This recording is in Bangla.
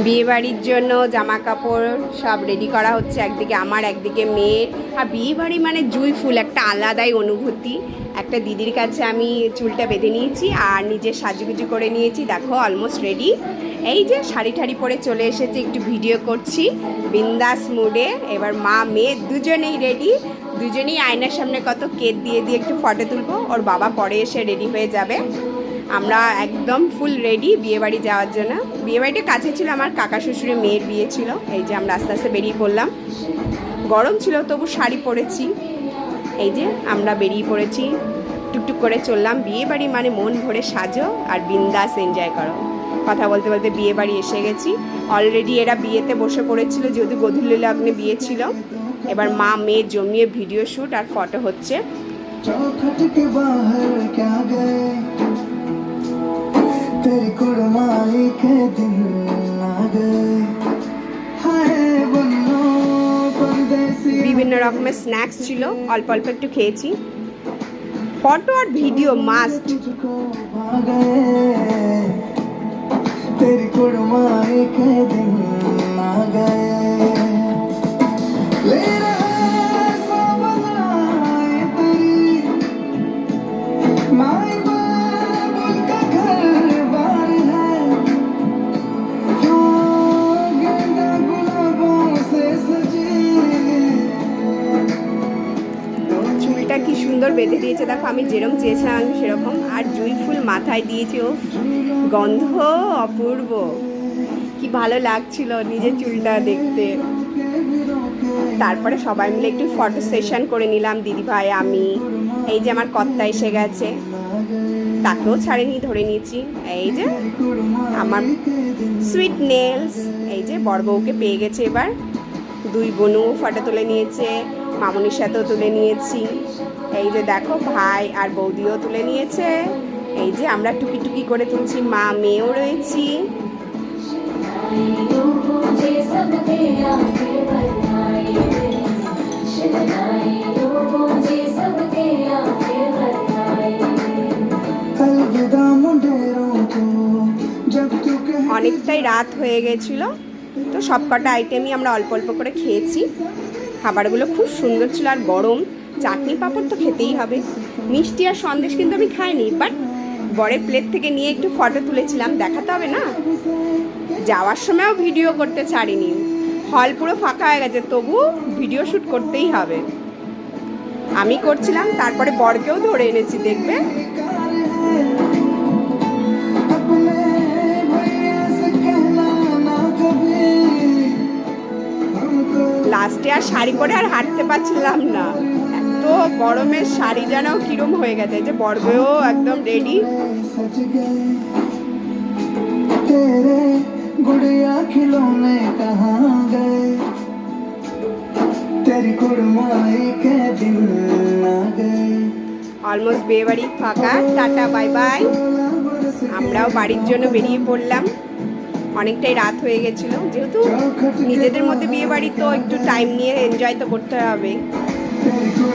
বিয়ে বাড়ির জন্য জামা কাপড় সব রেডি করা হচ্ছে, একদিকে আমার একদিকে মেয়ের। আর বিয়ে বাড়ি মানে জুঁই ফুল, একটা আলাদাই অনুভূতি। একটা দিদির কাছে আমি চুলটা বেঁধে নিয়েছি আর নিজে সাজুগুজু করে নিয়েছি, দেখো অলমোস্ট রেডি। এই যে শাড়ি ঠাড়ি পরে চলে এসেছি, একটু ভিডিও করছি বিন্দাস মুডে। এবার মা মেয়ে দুজনেই রেডি, দুজনেই আয়নার সামনে কত কেক দিয়ে দিয়ে একটু ফটো তুলবো। ওর বাবা পরে এসে রেডি হয়ে যাবে। আমরা একদম ফুল রেডি বিয়েবাড়ি যাওয়ার জন্য। বিয়েবাড়িটা কাছে ছিল, আমার কাকা শ্বশুরের মেয়ের বিয়ে ছিল। এই যে আমরা আস্তে আস্তে বেরিয়ে পড়লাম, গরম ছিল তবু শাড়ি পরেছি। এই যে আমরা বেরিয়ে পড়েছি, টুকটুক করে চললাম। বিয়েবাড়ি মানে মন ভরে সাজো আর বিন্দাস এনজয় করো। কথা বলতে বলতে বিয়েবাড়ি এসে গেছি। অলরেডি এরা বিয়েতে বসে পড়েছিল, যেহেতু গোধূলি লগ্নে বিয়ে ছিল। এবার মা মেয়ে জমিয়ে ভিডিও শ্যুট আর ফটো হচ্ছে। বিভিন্ন রকমের স্ন্যাক্স ছিল, অল্প অল্প একটু খেয়েছি। ফটো আর ভিডিও মাস্ট। কি সুন্দর বেঁধে দিয়েছে দেখো, আমি যেরকম চেয়েছিলাম আমি সেরকম। আর জুঁই ফুল মাথায় দিয়েছে, ও গন্ধ অপূর্ব, কি ভালো লাগছিল নিজের চুলটা দেখতে। তারপরে সবাই মিলে একটু ফটো সেশন করে নিলাম, দিদিভাই আমি। এই যে আমার কর্তা এসে গেছে, তাকেও ছাড়েনি, ধরে নিয়েছি। এই যে আমার সুইট নেলস, এই যে বড় বউকে পেয়ে গেছে এবার। দুই বোনও ফটো তুলে নিয়েছে, মামনির সাথেও তুলে নিয়েছি। এই যে দেখো ভাই আর বৌদিও তুলে নিয়েছে। এই যে আমরা টুকি টুকি করে তুলছি, মা মেয়েও রয়েছি। অনেকটাই রাত হয়ে গেছিল, তো সব কটা আইটেমই আমরা অল্প অল্প করে খেয়েছি। খাবারগুলো খুব সুন্দর ছিল আর গরম। চাটনি পাঁপড় তো খেতেই হবে। মিষ্টি আর সন্দেশ কিন্তু আমি খাইনি, বাট বরের প্লেট থেকে নিয়ে একটু ফটো তুলেছিলাম, দেখাতে হবে না। যাওয়ার সময়ও ভিডিও করতে ছাড়িনি, হল পুরো ফাঁকা হয়ে গেছে, তবু ভিডিও শ্যুট করতেই হবে। আমি করছিলাম, তারপরে বরকেও ধরে এনেছি, দেখবে। লাস্টে আর শাড়ি পরে আর হাঁটতে পারছিলাম না, এত গরমের শাড়ি যেন কিরম হয়ে গেছে। যে বর্গও একদম রেডি। অলমোস্ট বিয়ে বাড়ি ফাঁকা, টাটা বাই বাই। আমরাও বাড়ির জন্য বেরিয়ে পড়লাম। অনেকটাই রাত হয়ে গেছিলো, যেহেতু নিজেদের মধ্যে বিয়ে বাড়ি, তো একটু টাইম নিয়ে এনজয় তো করতে হবে।